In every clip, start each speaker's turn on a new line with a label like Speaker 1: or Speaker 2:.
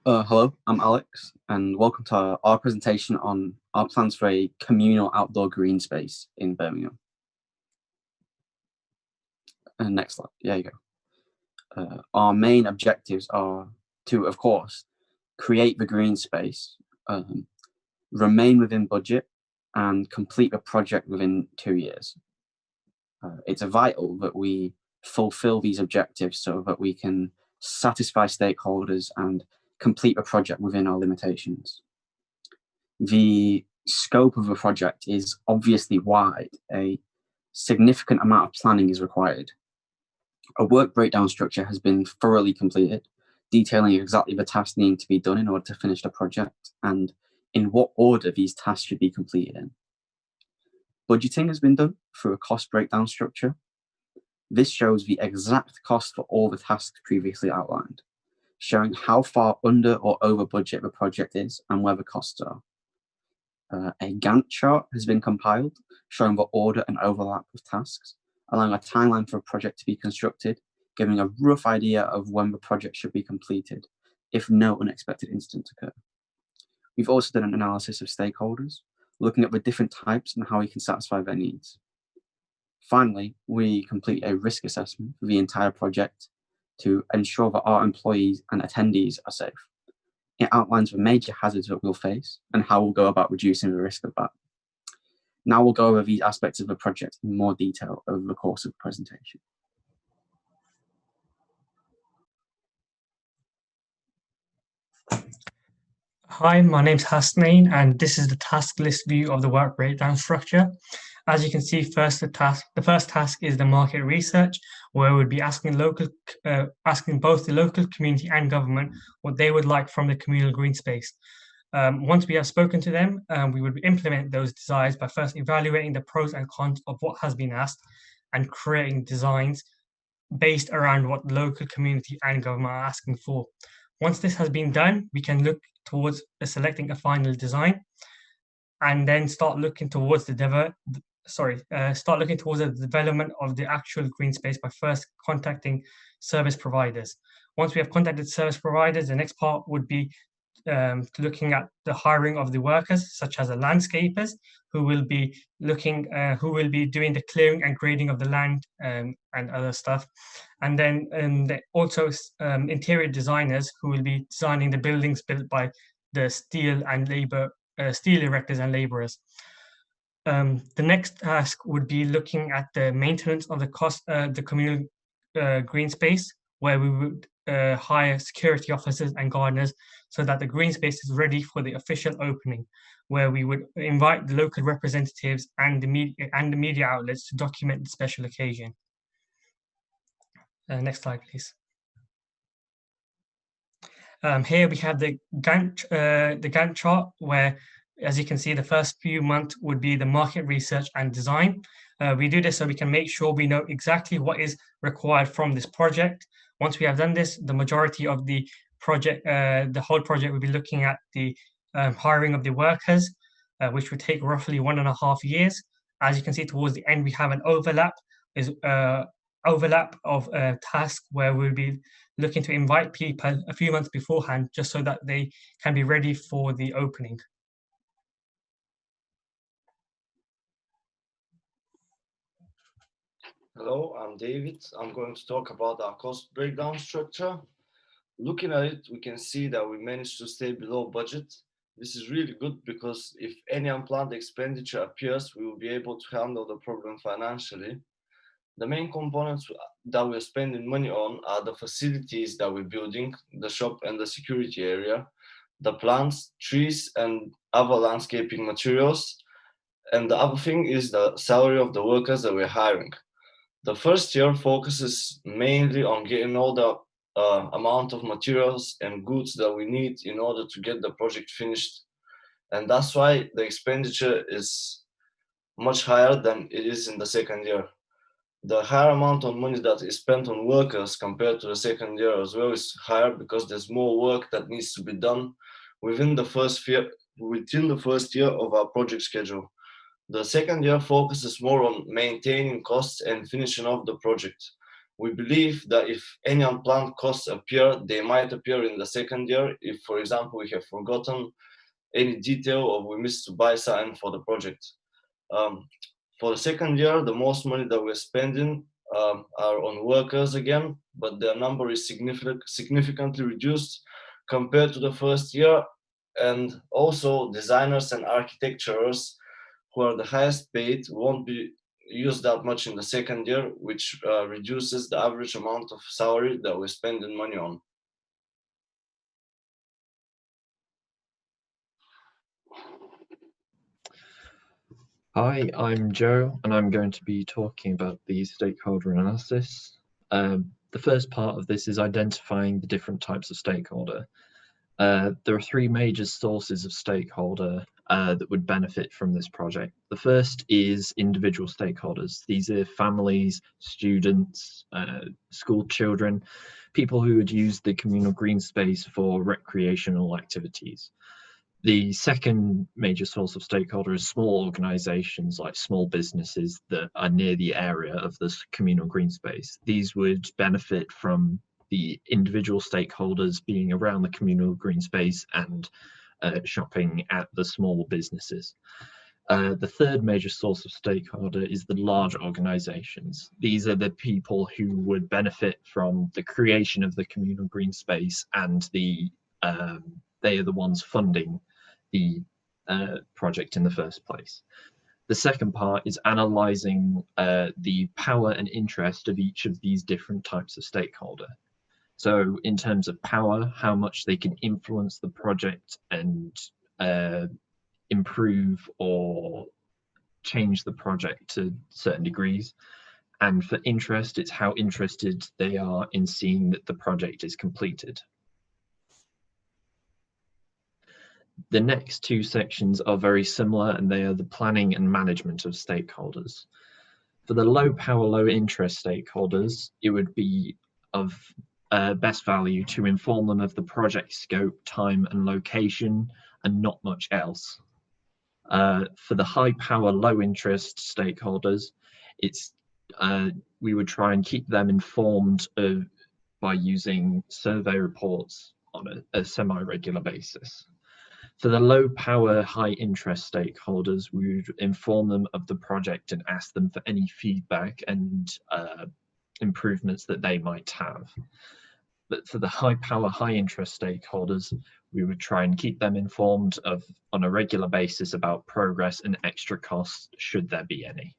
Speaker 1: Hello, I'm Alex, and welcome to our presentation on our plans for a communal outdoor green space in Birmingham. Next slide. There you go. Our main objectives are to, of course, create the green space, remain within budget, and complete the project within 2 years. It's vital that we fulfill these objectives so that we can satisfy stakeholders and complete the project within our limitations. The scope of the project is obviously wide. A significant amount of planning is required. A work breakdown structure has been thoroughly completed, detailing exactly the tasks needing to be done in order to finish the project and in what order these tasks should be completed in. Budgeting has been done through a cost breakdown structure. This shows the exact cost for all the tasks previously outlined, showing how far under or over budget the project is and where the costs are. A Gantt chart has been compiled, showing the order and overlap of tasks, allowing a timeline for a project to be constructed, giving a rough idea of when the project should be completed, if no unexpected incidents occur. We've also done an analysis of stakeholders, looking at the different types and how we can satisfy their needs. Finally, we complete a risk assessment for the entire project to ensure that our employees and attendees are safe. It outlines the major hazards that we'll face and how we'll go about reducing the risk of that. Now we'll go over these aspects of the project in more detail over the course of the presentation.
Speaker 2: Hi, my name's Hasnain, and this is the task list view of the work breakdown structure. As you can see, the first task is the market research, where we'd be asking both the local community and government what they would like from the communal green space. Once we have spoken to them, we would implement those desires by first evaluating the pros and cons of what has been asked and creating designs based around what the local community and government are asking for. Once this has been done, we can look towards selecting a final design and then start looking towards the development of the actual green space by first contacting service providers. Once we have contacted service providers, the next part would be looking at the hiring of the workers, such as the landscapers, who will be doing the clearing and grading of the land and other stuff, and then also interior designers who will be designing the buildings built by the steel erectors and laborers. The next task would be looking at the maintenance of the communal green space, where we would hire security officers and gardeners so that the green space is ready for the official opening, where we would invite the local representatives and the media outlets to document the special occasion. Next slide, please. Here we have the Gantt chart, where, as you can see, the first few months would be the market research and design. We do this so we can make sure we know exactly what is required from this project. Once we have done this, the majority of the project, the whole project, will be looking at the hiring of the workers, which would take roughly 1.5 years. As you can see, towards the end, we have an overlap of tasks where we'll be looking to invite people a few months beforehand, just so that they can be ready for the opening.
Speaker 3: Hello, I'm David. I'm going to talk about our cost breakdown structure. Looking at it, we can see that we managed to stay below budget. This is really good because if any unplanned expenditure appears, we will be able to handle the problem financially. The main components that we're spending money on are the facilities that we're building, the shop and the security area, the plants, trees, and other landscaping materials. And the other thing is the salary of the workers that we're hiring. The first year focuses mainly on getting all the amount of materials and goods that we need in order to get the project finished. And that's why the expenditure is much higher than it is in the second year. The higher amount of money that is spent on workers compared to the second year as well is higher because there's more work that needs to be done within the first year of our project schedule. The second year focuses more on maintaining costs and finishing off the project. We believe that if any unplanned costs appear, they might appear in the second year if, for example, we have forgotten any detail or we missed to buy something for the project. For the second year, the most money that we're spending are on workers again, but their number is significantly reduced compared to the first year. And also designers and architecturers, who are the highest paid, won't be used that much in the second year, which reduces the average amount of salary that we're spending money on.
Speaker 4: Hi, I'm Joe, and I'm going to be talking about the stakeholder analysis. The first part of this is identifying the different types of stakeholder. There are three major sources of stakeholder that would benefit from this project. The first is individual stakeholders. These are families, students, school children, people who would use the communal green space for recreational activities. The second major source of stakeholder is small organizations like small businesses that are near the area of this communal green space. These would benefit from the individual stakeholders being around the communal green space and shopping at the small businesses. The third major source of stakeholder is the large organizations. These are the people who would benefit from the creation of the communal green space, and they are the ones funding the project in the first place. The second part is analyzing the power and interest of each of these different types of stakeholder. So in terms of power, how much they can influence the project and improve or change the project to certain degrees. And for interest, it's how interested they are in seeing that the project is completed. The next two sections are very similar, and they are the planning and management of stakeholders. For the low power, low interest stakeholders, it would be of best value to inform them of the project scope, time and location, and not much else. For the high power, low interest stakeholders, we would try and keep them informed by using survey reports on a semi-regular basis. For the low power, high interest stakeholders, we would inform them of the project and ask them for any feedback and improvements that they might have. But for the high power, high interest stakeholders, we would try and keep them informed on a regular basis about progress and extra costs, should there be any.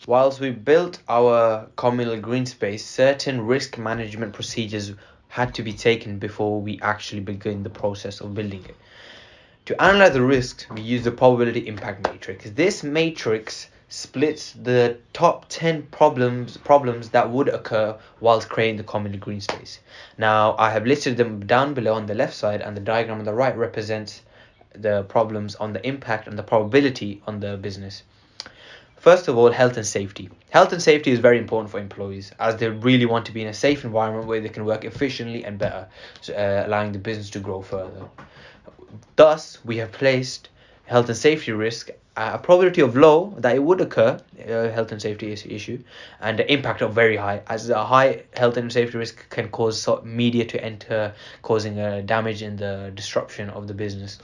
Speaker 5: Whilst we built our communal green space, certain risk management procedures had to be taken before we actually begin the process of building it. To analyze the risks, we use the probability impact matrix. This matrix splits the top 10 problems that would occur whilst creating the communal green space. Now, I have listed them down below on the left side, and the diagram on the right represents the problems on the impact and the probability on the business. First of all, health and safety. Health and safety is very important for employees, as they really want to be in a safe environment where they can work efficiently and better, allowing the business to grow further. Thus, we have placed health and safety risk at a probability of low that it would occur, health and safety issue, and the impact of very high, as a high health and safety risk can cause media to enter, causing damage in the disruption of the business.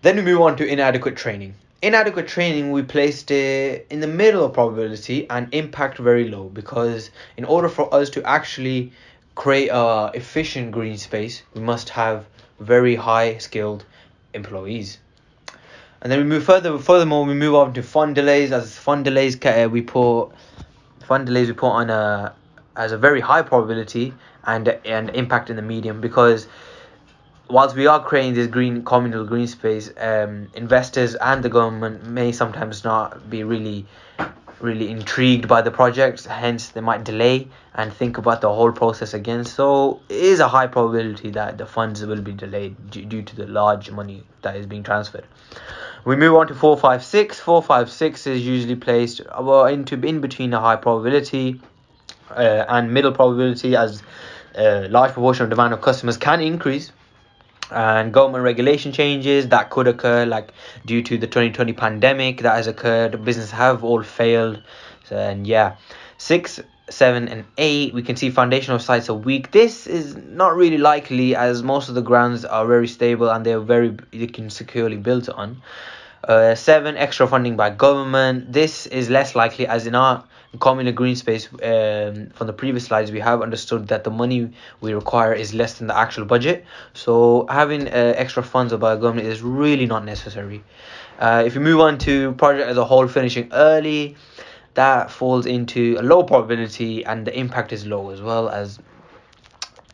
Speaker 5: Then we move on to inadequate training. Inadequate training, we placed it in the middle of probability and impact very low, because in order for us to actually create a efficient green space, we must have very high skilled employees. And then we move furthermore we move on to fund delays. As fund delays we put on as a very high probability and impact in the medium, because whilst we are creating this communal green space, investors and the government may sometimes not be really intrigued by the projects, hence they might delay and think about the whole process again. So it is a high probability that the funds will be delayed due to the large money that is being transferred. We move on to 456. 456 is usually placed in between a high probability and middle probability, as a large proportion of demand of customers can increase And government regulation changes that could occur, like due to the 2020 pandemic that has occurred, businesses have all failed. So, and yeah, 6, 7 and 8, we can see foundational sites are weak. This is not really likely, as most of the grounds are very stable and you can securely build on. 7, extra funding by government. This is less likely, as in our communal green space, from the previous slides, we have understood that the money we require is less than the actual budget. So having extra funds by government is really not necessary. If you move on to project as a whole finishing early, that falls into a low probability, and the impact is low as well, as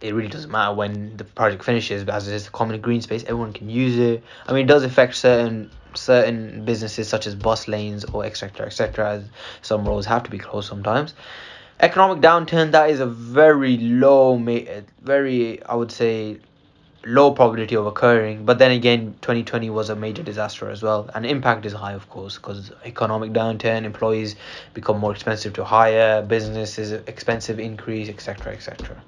Speaker 5: it really doesn't matter when the project finishes, but as it is a common green space, everyone can use it. I mean, it does affect certain businesses such as bus lanes or etc., as some roads have to be closed sometimes. Economic downturn, that is a very I would say, low probability of occurring. But then again, 2020 was a major disaster as well, and impact is high, of course, because economic downturn, employees become more expensive to hire, businesses expensive increase, etc., etc.